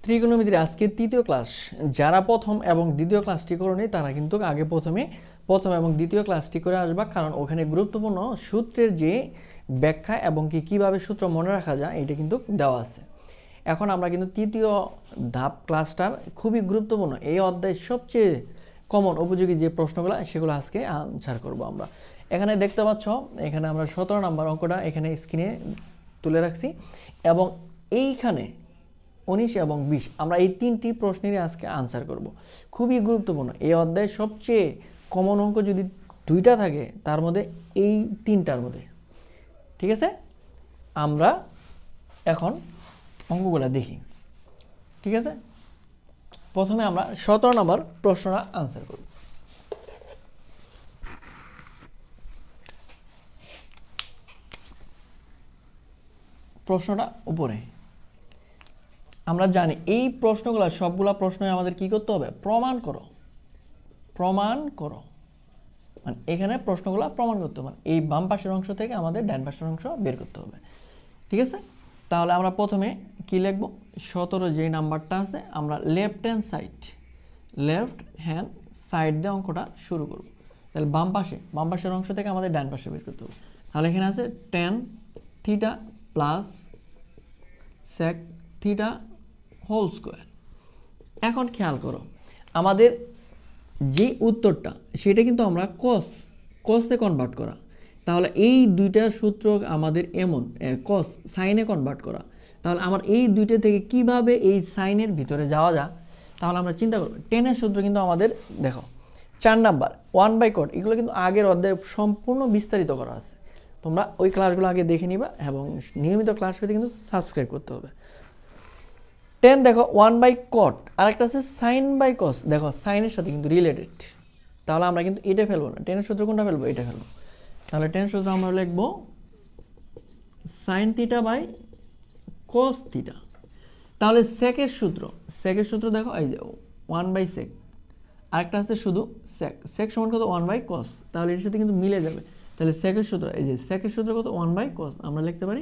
ত্রিকোণমিতির আজকে তৃতীয় ক্লাস। যারা প্রথম এবং দ্বিতীয় ক্লাসটি করোনি তারা কিন্তু আগে প্রথম এবং দ্বিতীয় ক্লাসটি করে আসবা, কারণ ওখানে গুরুত্বপূর্ণ সূত্রের যে ব্যাখ্যা এবং কিভাবে সূত্র মনে রাখা যায় এটা কিন্তু দেওয়া আছে। এখন আমরা কিন্তু তৃতীয় ধাপ ক্লাসটার খুবই গুরুত্বপূর্ণ এই অধ্যায়ের সবচেয়ে কমন উপযোগী যে প্রশ্নগুলো সেগুলো আজকে আনসার করব আমরা। এখানে দেখতে পাচ্ছ, এখানে আমরা 17 নম্বর অঙ্কটা এখানে স্ক্রিনে তুলে রাখছি এবং এইখানে 19 এবং 20 আমরা এই তিনটি প্রশ্নেরই আজকে আনসার করব। খুবই গুরুত্বপূর্ণ এই অধ্যায়ের সবচেয়ে কমন অঙ্ক যদি দুইটা থাকে তার মধ্যে এই তিনটার মধ্যে। ঠিক আছে, আমরা এখন অঙ্কগুলো দেখি। ঠিক আছে, প্রথমে আমরা 17 নম্বর প্রশ্নটা আনসার করব। প্রশ্নটা উপরে আমরা জানি এই প্রশ্নগুলো সবগুলা প্রশ্নই আমাদের কি করতে হবে, প্রমাণ করো। মানে এখানে প্রশ্নগুলো প্রমাণ করতে হবে, এই বাম পাশের অংশ থেকে আমাদের ডান পাশের অংশ বের করতে হবে। ঠিক আছে, তাহলে আমরা প্রথমে কি লিখব, 17 যে নাম্বারটা আছে আমরা লেফট হ্যান্ড সাইড দিয়ে অঙ্কটা শুরু করব। তাহলে বাম পাশের অংশ থেকে আমাদের ডান পাশে বের করতে হবে। তাহলে এখানে আছে tan theta plus sec theta whole square. এখন খেয়াল করো আমাদের যে উত্তরটা সেটা কিন্তু আমরা কসে কনভার্ট করা। তাহলে এই দুইটা সূত্র আমাদের এমন কস সাইনে কনভার্ট করা। তাহলে আমার এই দুইটা থেকে কিভাবে এই সাইনের ভিতরে যাওয়া যায়, তাহলে আমরা চিন্তা করব। টেনের সূত্র কিন্তু আমাদের দেখো 4 নাম্বার 1/cot, এগুলো কিন্তু আগের অধ্যায়ে সম্পূর্ণ বিস্তারিত করা আছে। তোমরা ওই ক্লাসগুলো আগে দেখে নিবা এবং নিয়মিত ক্লাস পেতে কিন্তু সাবস্ক্রাইব করতে হবে। 10 দেখো 1/cot, আরেকটা আছে sin/cos, দেখো সাইনের সাথে কিন্তু রিলেটেড। তাহলে আমরা কিন্তু এটা ফেলবো না, 10 সূত্র কোনটা ফেলবো, এটা ফেলবো। তাহলে 10 সূত্র আমরা লিখবো sin theta by cos theta. তাহলে সেকের সূত্র দেখো এই যে 1/sec, আরেকটা আছে শুধু sec সমান কত 1/cos, তাহলে এর সাথে কিন্তু মিলে যাবে। তাহলে সেকের সূত্র এই যে সেকের সূত্র কত 1/cos, আমরা লিখতে পারি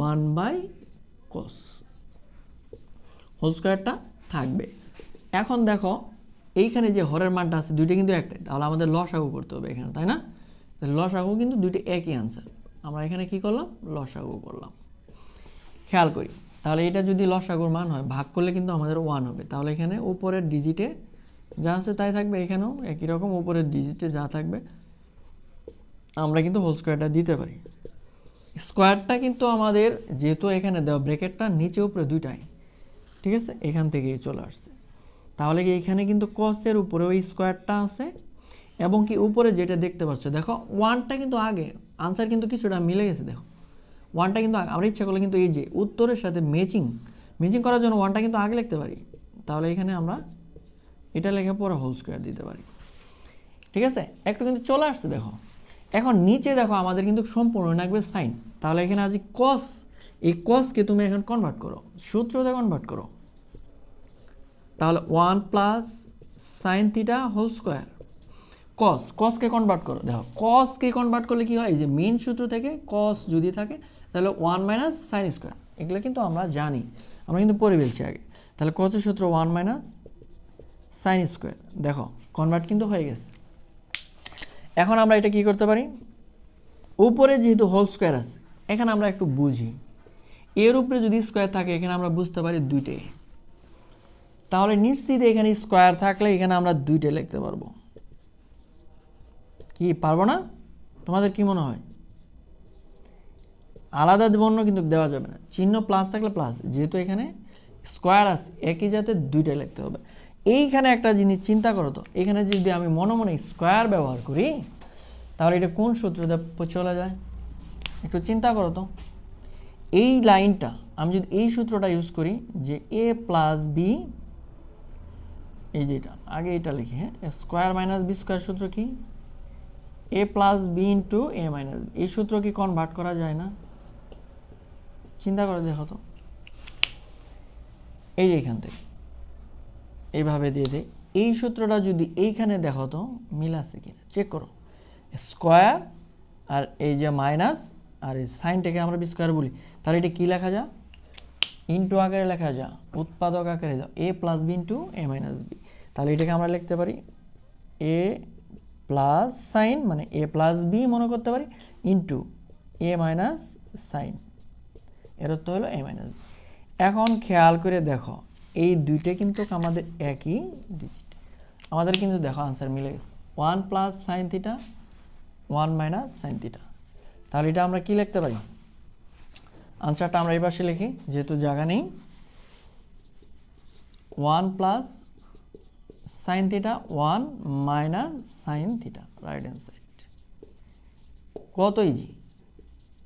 1/cos হোল স্কোয়ারটা থাকবে। এখন দেখো এইখানে যে হরের মানটা আছে দুইটা কিন্তু একটাই, তাহলে আমাদের লসাগু করতে হবে এখানে, তাই না? তাহলে লসাগু কিন্তু দুইটা একই আনসার। আমরা এখানে কি করলাম, লসাগু করলাম। খেয়াল করি, তাহলে এটা যদি লসাগুর মান হয় ভাগ করলে কিন্তু আমাদের 1 হবে। তাহলে এখানে উপরের ডিজিটে যা আছে তাই থাকবে, এখানেও একই রকম উপরের ডিজিটে যা থাকবে আমরা কিন্তু হোল স্কোয়ারটা দিতে পারি। স্কোয়ারটা কিন্তু আমাদের যেহেতু এখানে দেওয়া ব্র্যাকেটটা নিচে উপরে দুইটাই, ঠিক আছে, এখান থেকেই চলে আসছে। তাহলে কি এখানে কিন্তু কসের উপরে ওই স্কোয়ারটা আছে এবং কি উপরে যেটা দেখতে পাচ্ছ দেখো 1টা কিন্তু আগে, আনসার কিন্তু কিছুটা মিলে গেছে। দেখো 1টা কিন্তু আমরা ইচ্ছা করলে কিন্তু এই যে উত্তরের সাথে ম্যাচিং করার জন্য 1টা কিন্তু আগে লিখতে পারি। তাহলে এখানে আমরা এটা লেখা পরে হোল স্কোয়ার দিতে পারি। ঠিক আছে, একটু কিন্তু চলে আসছে। দেখো এখন নিচে দেখো আমাদের কিন্তু সম্পূর্ণ লাগবে সাইন। তাহলে এখানে আজ কস, এই কসকে তুমি এখন কনভার্ট করো, সূত্রতে কনভার্ট করো। তাহলে 1 plus sine theta whole square. কসকে কনভার্ট করো, দেখো কসকে কনভার্ট করলে কি হয়, এই যে মেইন সূত্র থেকে কস যদি থাকে তাহলে 1 মাইনাস সাইন স্কোয়ার। এগুলো কিন্তু আমরা জানি, আমরা কিন্তু পড়ে ফেলছি আগে। তাহলে কসের সূত্র 1 মাইনাস সাইন স্কোয়ার। দেখো কনভার্ট কিন্তু হয়ে গেছে। এখন আমরা এটা কি করতে পারি, উপরে যেহেতু হোল স্কোয়ার আছে এখানে আমরা একটু বুঝি, এর উপরে যদি স্কোয়ার থাকে এখানে আমরা বুঝতে পারি দুইটাই। তাহলে নিশ্চিত এখানে স্কোয়ার থাকলে এখানে আমরা দুইটা লিখতে পারবো। কি পারবো না? তোমাদের কি মনে হয়? আলাদা বর্ণ কিন্তু দেওয়া যাবে না, চিহ্ন প্লাস থাকলে প্লাস, যেহেতু এখানে স্কোয়ার আছে একই জাতে দুইটা লিখতে হবে। এইখানে একটা জিনিস চিন্তা করো তো, এখানে যদি আমি মনে মনে স্কোয়ার ব্যবহার করি তাহলে এটা কোন সূত্রতে চলে যায়, একটু চিন্তা করো তো। এই লাইনটা আমি যদি এই সূত্রটা ইউজ করি যে a প্লাস বি, এই যে এটা আগে এটা লিখি, হ্যাঁ, স্কোয়ার মাইনাস বি স্কোয়ার সূত্র কি, a plus b into a minus b, এই সূত্র কি কনভার্ট করা যায় না? চিন্তা করে দেখো তো, এই যে এখান থেকে এইভাবে দিয়ে দেয়, এই সূত্রটা যদি এইখানে দেখো তো মিল আছে কিনা চেক করো। স্কোয়ার আর এই যে মাইনাস আর এই সাইনটাকে আমরা বি স্কোয়ার বলি, তাহলে এটা কি লেখা যায়, ইন্টু আকারে লেখা যা, উৎপাদক আকারে যাও, এ plus b into a minus b. তাহলে এটাকে আমরা লিখতে পারি এ প্লাস সাইন, মানে এ প্লাস বি মনে করতে পারি, ইন্টু এ মাইনাস সাইন, এর অর্থ হলো এ মাইনাস বি। এখন খেয়াল করে দেখো এই দুইটা কিন্তু আমাদের একই ডিজিট, আমাদের কিন্তু দেখো আনসার মিলে গেছে, 1 plus sine theta 1 minus sine theta. তাহলে এটা আমরা কি লিখতে পারি, আনসারটা আমরা এই পাশে লিখি যেহেতু জায়গা নেই, 1 plus sine theta 1 minus sine theta, right hand side. কত ইজি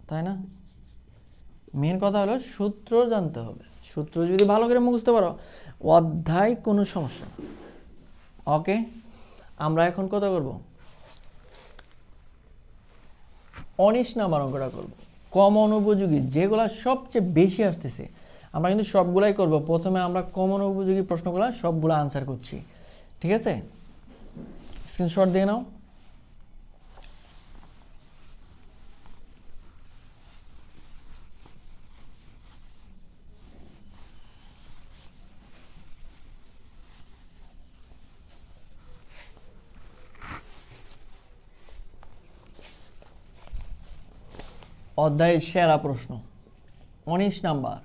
তাই না? মেন কথা হলো সূত্র জানতে হবে, সূত্র যদি ভালো করে মুখস্থ পারো অধ্যায় কোনো সমস্যা না। ওকে, আমরা এখন কত করব, 19 নাম্বার অঙ্কটা করব, কমন উপযোগী যেগুলো সবচেয়ে বেশি আসতেছে আমরা কিন্তু সবগুলাই করব। প্রথমে আমরা কমন উপযোগী প্রশ্নগুলো সবগুলো আনসার করছি, ঠিক আছে? স্ক্রিনশট দিয়ে নাও। অধ্যায়ের সেরা প্রশ্ন 19 নাম্বার,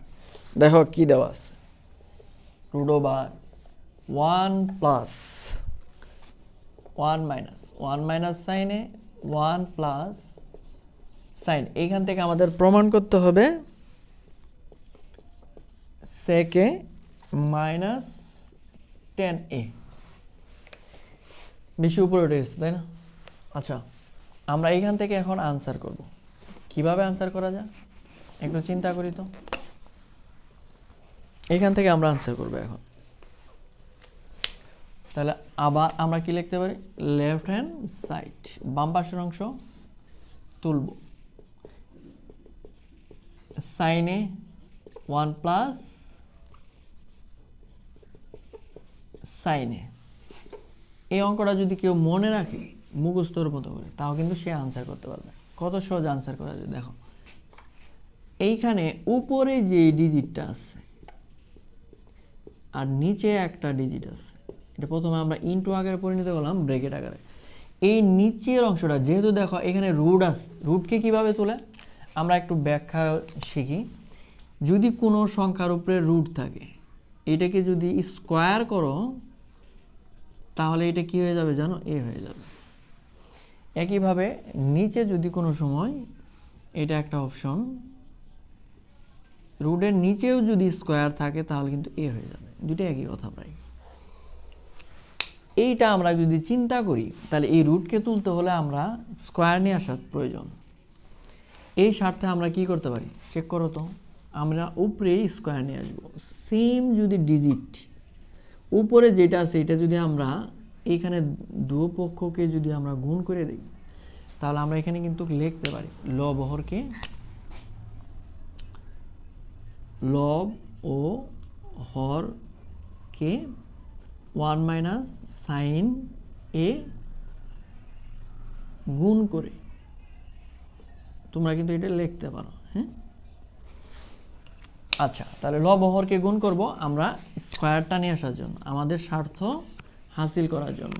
দেখো কি দেওয়া আছে, রুট ওভার 1 প্লাস 1 মাইনাস সাইনে 1 প্লাস সাইন। এইখান থেকে আমাদের প্রমাণ করতে হবে সেকে মাইনাস 10a, বেশি উপরে উঠে গেছে তাই না? আচ্ছা, আমরা এইখান থেকে এখন আনসার করব। কিভাবে আনসার করা যায় একটু চিন্তা করি তো। এখান থেকে আমরা আনসার করব এখন। তাহলে আবার আমরা কি লিখতে পারি, লেফট হ্যান্ড সাইড, বাম পাশের অংশ তুলব, সাইনে 1 প্লাস সাইনে। এই অঙ্কটা যদি কেউ মনে রাখে মুখস্থর মতো করে তাও কিন্তু সে আনসার করতে পারবে। কত সহজ আনসার করা যায় দেখো, এইখানে উপরে যে ডিজিটটা আছে আর নিচে একটা ডিজিট আছে, এটা প্রথমে আমরা ইনটু আকারে পরিণত করলাম ব্র্যাকেট আকারে। এই নিচের অংশটা যেহেতু দেখো এখানে রুট আছে, রুটকে কিভাবে তোলে আমরা একটু ব্যাখ্যা শিখি। যদি কোনো সংখ্যার উপরে রুট থাকে, এটাকে যদি স্কোয়ার করো তাহলে এটা কি হয়ে যাবে জানো, এ হয়ে যাবে। একইভাবে নিচে যদি কোনো সময়, এটা একটা অপশন, রুটের নিচেও যদি স্কোয়ার থাকে তাহলে কিন্তু এ হয়ে যাবে, দুটো একই কথা প্রায়। এইটা আমরা যদি চিন্তা করি তাহলে এই রুটকে তুলতে হলে আমরা স্কোয়ার নিয়ে আসার প্রয়োজন। এই স্বার্থে আমরা কি করতে পারি চেক করো তো, আমরা উপরে স্কোয়ার নিয়ে আসবো। সেম যদি ডিজিট উপরে যেটা আছে এটা যদি আমরা এখানে দুপক্ষকে যদি আমরা গুণ করে দিই তাহলে আমরা এখানে কিন্তু লিখতে পারি লব ও হরকে 1 মাইনাস সাইন এ গুণ করে, তোমরা কিন্তু এটা লিখতে পারো। হ্যাঁ, আচ্ছা, তাহলে লব ও হরকে গুণ করব আমরা স্কোয়ারটা নিয়ে আসার জন্য, আমাদের স্বার্থ হাসিল করার জন্য।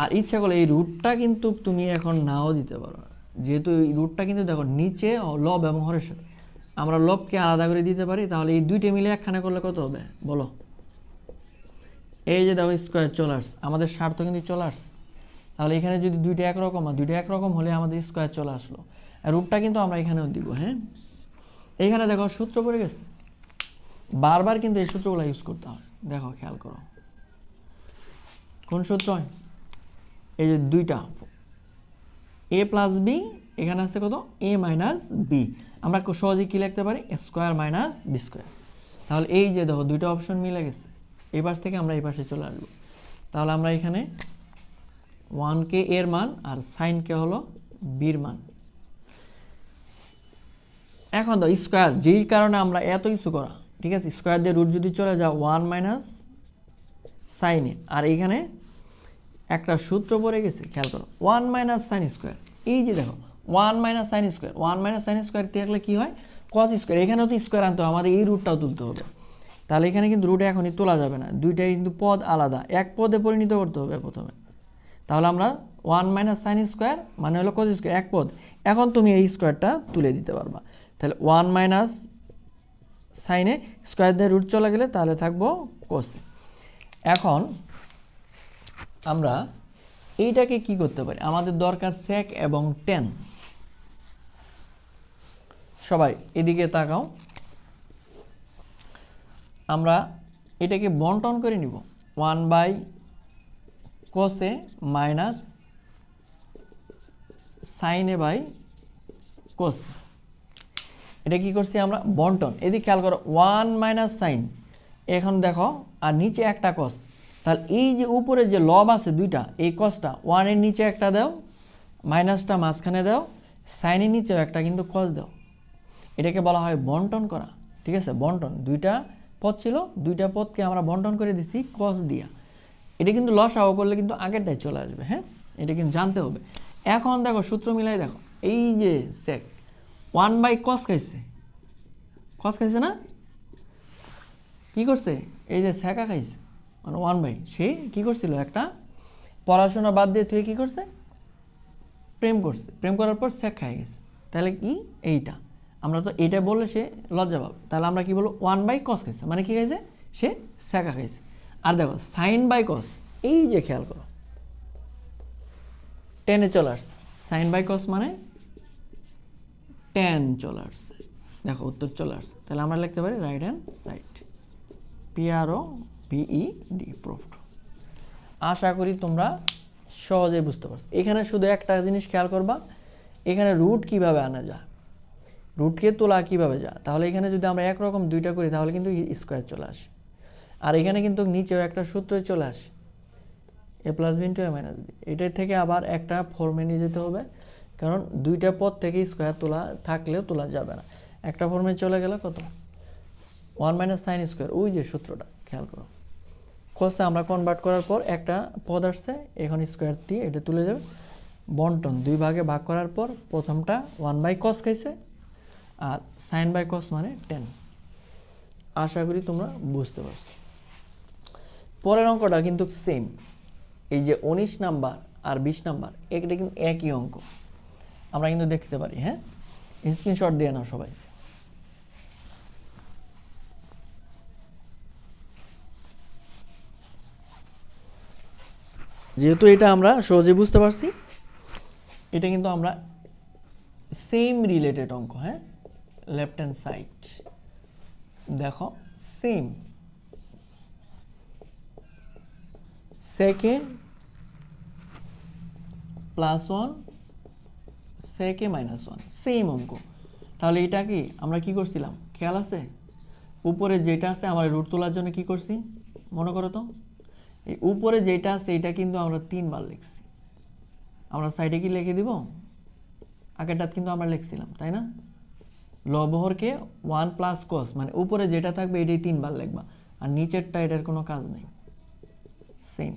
আর ইচ্ছা করলে এই রুটটা কিন্তু তুমি এখন নাও দিতে পারো, যেহেতু এই রুটটা কিন্তু দেখো নিচে লব এবং হরের সাথে, আমরা লবকে আলাদা করে দিতে পারি। তাহলে এই দুইটা মিলে একখানা করলে কত হবে বলো, এই যে দেখো স্কোয়ার চলে আসছে, আমাদের স্বার্থ কিন্তু চলে আসছে। তাহলে এখানে যদি দুইটা একরকম হয়, দুইটা একরকম হলে আমাদের স্কোয়ার চলে আসলো, আর রুটটা কিন্তু আমরা এখানেও দিব। হ্যাঁ, এইখানে দেখো সূত্র পড়ে গেছে, বারবার কিন্তু এই সূত্রগুলো ইউজ করতে হয়। দেখো খেয়াল করো কোন সূত্র, এই যে দুইটা এ প্লাস বি, এখানে আছে কত এ মাইনাস বি, আমরা সহজে কি লিখতে পারি স্কোয়ার মাইনাস বি স্কোয়ার। তাহলে এই যে দেখো দুইটা অপশন মিলে গেছে, এই পাশ থেকে আমরা এই পাশে চলে আসবো। তাহলে আমরা এখানে 1কে এর মান আর সাইনকে হলো বির মান। এখন তো স্কোয়ার, যেই কারণে আমরা এত কিছু করা, ঠিক আছে, স্কোয়ার দিয়ে রুট যদি চলে যায় 1 মাইনাস সাইনে, আর এইখানে একটা সূত্র পড়ে গেছে খেয়াল করো 1 মাইনাস সাইন স্কোয়ার। এই যে দেখো 1 minus sine square, 1 minus sine square থাকলে কি হয় কস স্কোয়ার, এখানেও তো স্কোয়ার আনতে হবে, আমাদের এই রুটটাও তুলতে হবে। তাহলে এখানে কিন্তু রুট এখনই তোলা যাবে না, দুইটাই কিন্তু পদ আলাদা, এক পদে পরিণত করতে হবে প্রথমে। তাহলে আমরা 1 মাইনাস সাইন স্কোয়ার মানে হলো কস স্কোয়ার, এক পদ। এখন তুমি এই স্কোয়ারটা তুলে দিতে পারবা। তাহলে 1 মাইনাস সাইনে স্কোয়ার দিয়ে রুট চলে গেলে তাহলে থাকবো কোসে। এখন আমরা এইটাকে কি করতে পারি, আমাদের দরকার সেক এবং টেন। সবাই এদিকে তাকাও, আমরা এটাকে বন্টন করে নিব 1 বাই কোসে মাইনাস সাইনে বাই কোসে। এটা কি করছি আমরা বন্টন, এদিকে খেয়াল করো 1 মাইনাস সাইন, এখন দেখো আর নিচে একটা কস, তাহলে এই যে উপরে যে লব আছে দুইটা, এই কসটা 1 এর নিচে একটা দাও, মাইনাসটা মাঝখানে দাও, সাইনের নিচেও একটা কিন্তু কস দাও। এটাকে বলা হয় বন্টন করা, ঠিক আছে। বন্টন, দুইটা পদ ছিল, দুইটা পদকে আমরা বন্টন করে দিছি কস দিয়া। এটা কিন্তু লসাও করলে কিন্তু আগেরটাই চলে আসবে, হ্যাঁ, এটা কিন্তু জানতে হবে। এখন দেখো সূত্র মিলাই দেখো, এই যে সেক 1 বাই কস খাইছে, কস খাইছে না, কি করছে এই যে সেকা খাইছে মানে 1 বাই, সে কি করছিল একটা পড়াশোনা বাদ দিয়ে তুই কি করছে, প্রেম করছে, প্রেম করার পর সেক খাই গেছে। তাহলে কি এইটা আমরা তো এইটা বললে সে লজ্জা পাবে, তাহলে আমরা কি বলবো 1 বাই কস খাইছে মানে কি খাইছে, সে সেকা খাইছে। আর দেখো সাইন বাই কস, এই যে খেয়াল করো টেনে চলে আসছে, সাইন বাই কস মানে টেন চলে আসছে, দেখো উত্তর চলে আসছে। তাহলে আমরা লিখতে পারি right hand side, PRO BED proved. আশা করি তোমরা সহজেই বুঝতে পারছো। এখানে শুধু একটা জিনিস খেয়াল করবা, এখানে রুট কিভাবে আনা যায়, রুটকে তোলা কিভাবে যায়। তাহলে এখানে যদি আমরা একরকম দুইটা করি তাহলে কিন্তু স্কোয়ার চলে আসে, আর এখানে কিন্তু নিচেও একটা সূত্র চলে আসে, a plus b into a minus b. এটার থেকে আবার একটা ফর্মে নিয়ে যেতে হবে, কারণ দুইটা পদ থেকে স্কোয়ার তোলা থাকলেও তোলা যাবে না। একটা ফর্মে চলে গেলে কত 1 মাইনাস সাইন স্কোয়ার, ওই যে সূত্রটা খেয়াল করো, কোসে আমরা কনভার্ট করার পর একটা পদ আসছে, এখন স্কোয়ার দিয়ে এটা তুলে যাবে। বন্টন দুই ভাগে ভাগ করার পর প্রথমটা 1 বাই কস খাইছে, আর সাইন বাই কস মানে 10। আশা করি তোমরা বুঝতে পারছো। পরের অঙ্কটা কিন্তু সেম, এই যে 19 নাম্বার আর 20 নাম্বার এটা কিন্তু একই অঙ্ক, আমরা কিন্তু দেখতে পারি, হ্যাঁ, স্ক্রিনশট দিয়ে নাও সবাই। যেহেতু এটা আমরা সহজে বুঝতে পারছি, এটা কিন্তু আমরা সেম রিলেটেড অঙ্ক, হ্যাঁ, লেফট হ্যান্ড সাইড দেখো সেম, সেকে প্লাস 1 সেকে মাইনাস 1, সেম অঙ্ক। তাহলে এটা কি আমরা কি করছিলাম খেয়াল আছে, উপরে যেটা আছে আমার রুট তোলার জন্য কি করছি মনে করো তো, এই উপরে যেটা আছে এটা কিন্তু আমরা 3 বার লিখছি, আমরা সাইডে কি লিখে দিব, আগেরটা কিন্তু আমরা লিখছিলাম তাই না, লবহরকে 1 প্লাস কস মানে উপরে যেটা থাকবে এটাই 3 বার লিখবা, আর নিচেরটা এটার কোনো কাজ নেই, সেম।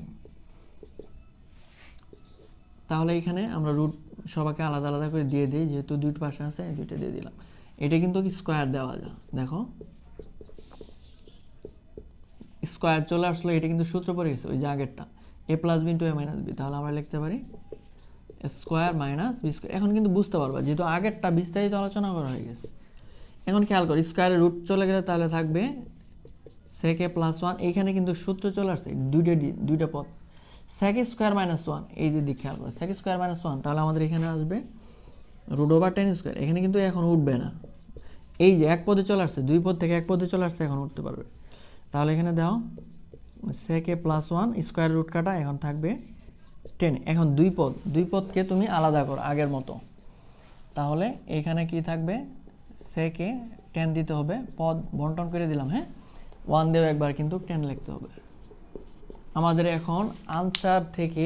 তাহলে এখানে আমরা রুট সবাইকে আলাদা আলাদা করে দিয়ে দিই, যেহেতু দুইটা পাশে আছে দুইটা দিয়ে দিলাম। এটা কিন্তু কি স্কোয়ার দেওয়া যায়, দেখো স্কোয়ার চলে আসলো, এটা কিন্তু সূত্র পড়ে গেছে ওই যে আগেরটা a plus b into a minus b. তাহলে আমরা লিখতে পারি স্কোয়ার মাইনাস বি স্কোয়ার। এখন কিন্তু বুঝতে পারবা যেহেতু আগেরটা বিস্তারিত আলোচনা করা হয়ে গেছে। এখন খেয়াল করি স্কোয়ারের রুট চলে গেলে তাহলে থাকবে সেক এ প্লাস 1, এইখানে কিন্তু সূত্র চলে আসছে দুইটা পদ, সেক স্কোয়ার মাইনাস 1, এই যে দিক খেয়াল করে সেক স্কোয়ার মাইনাস 1, তাহলে আমাদের এখানে আসবে রুট ওভার 10 স্কোয়ার। এখানে কিন্তু এখন উঠবে না, এই যে এক পদে চলে আসছে, দুই পদ থেকে এক পদে চলে আসছে, এখন উঠতে পারবে। তাহলে এখানে দাও সেক এ প্লাস 1 স্কোয়ার রুট কাটা, এখন থাকবে 10। এখন দুই পদকে তুমি আলাদা করো আগের মতো, তাহলে এখানে কি থাকবে সেক এ 10 দিতে হবে, পদ বন্টন করে দিলাম, হ্যাঁ 1 দেও একবার কিন্তু 10 লিখতে হবে। আমাদের এখন আনসার থেকে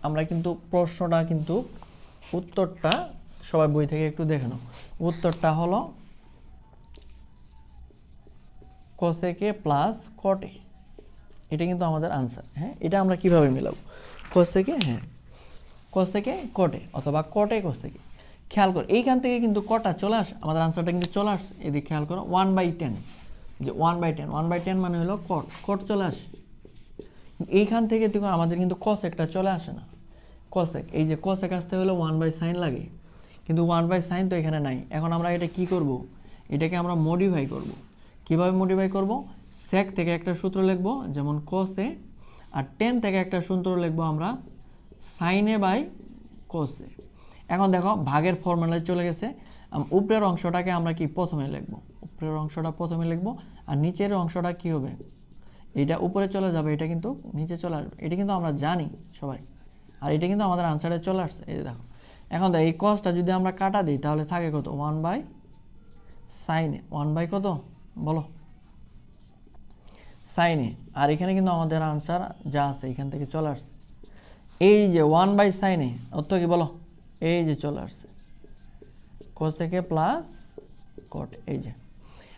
আমরা কিন্তু প্রশ্নটা কিন্তু উত্তরটা সবাই বই থেকে একটু দেখে নাও, উত্তরটা হলো কোসেকে প্লাস কটে, এটা কিন্তু আমাদের আনসার। হ্যাঁ, এটা আমরা কিভাবে মিলাবো কোসেকে, হ্যাঁ কোসেকে কটে অথবা কটে কোসেকে। খেয়াল করো এইখান থেকে কিন্তু কটা চলে আসে, আমাদের আনসারটা কিন্তু চলে আসছে। এদিকে খেয়াল করো 1/10, যে 1/10 মানে হলো কট, কট চলে আসে। এইখান থেকে দেখো আমাদের কিন্তু কসেকটা চলে আসে না, কসেক, এই যে কসেক আসতে হলে 1/sin লাগে, কিন্তু 1/sin তো এখানে নাই। এখন আমরা এটা কি করব, এটাকে আমরা মডিফাই করব। কিভাবে মডিফাই করব, sec থেকে একটা সূত্র লিখব যেমন cos a, আর tan থেকে একটা সূত্র লিখব আমরা sin a by cos a। এখন দেখো ভাগের ফর্মুলায় চলে গেছে, উপরের অংশটাকে আমরা কি প্রথমে লিখব, উপরের অংশটা প্রথমে লিখব, আর নিচের অংশটা কি হবে, এটা উপরে চলে যাবে, এটা কিন্তু নিচে চলে আসবে, এটা কিন্তু আমরা জানি সবাই, আর এটা কিন্তু আমাদের আনসারে চলে আসছে। এই দেখো এখন দেখো এই কসটা যদি আমরা কাটা দিই তাহলে থাকে কত, 1/sin a, 1 কত বলো sin a, আর এখানে কিন্তু আমাদের আনসার যা আছে এখান থেকে চলে আসছে। এই যে 1/sin a অর্থ কি বলো, এই যে চলে আসছে cos থেকে প্লাস cot, এই যে।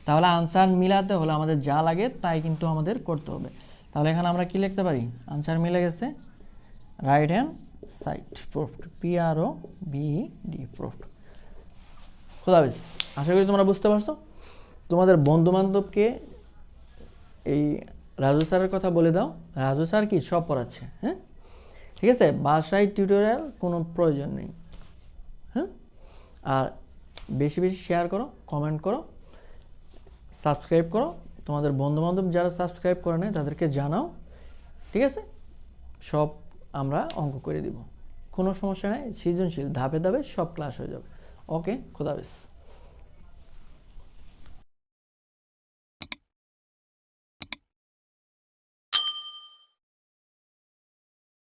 তাহলে আনসার মিলাতে হলে আমাদের যা লাগে তাই কিন্তু আমাদের করতে হবে। তাহলে এখানে আমরা কি লিখতে পারি, আনসার মিলে গেছে, right hand side proofed, PROVED proofed. খোদা হাফেজ, আশা করি তোমরা বুঝতে পারছো। তোমাদের বন্ধু বান্ধবকে এই রাজু স্যারের কথা বলে দাও, রাজু স্যার কি সব পড়াচ্ছে, হ্যাঁ ঠিক আছে, বাসায় টিউটোরিয়াল কোনো প্রয়োজন নেই, হ্যাঁ। আর বেশি বেশি শেয়ার করো, কমেন্ট করো, সাবস্ক্রাইব করো, তোমাদের বন্ধুবান্ধব যারা সাবস্ক্রাইব করে নেয় তাদেরকে জানাও, ঠিক আছে। সব আমরা অঙ্ক করে দিব, কোনো সমস্যা নেই, সৃজনশীল ধাপে ধাপে সব ক্লাস হয়ে যাবে। ওকে, খোদা হাফেজ।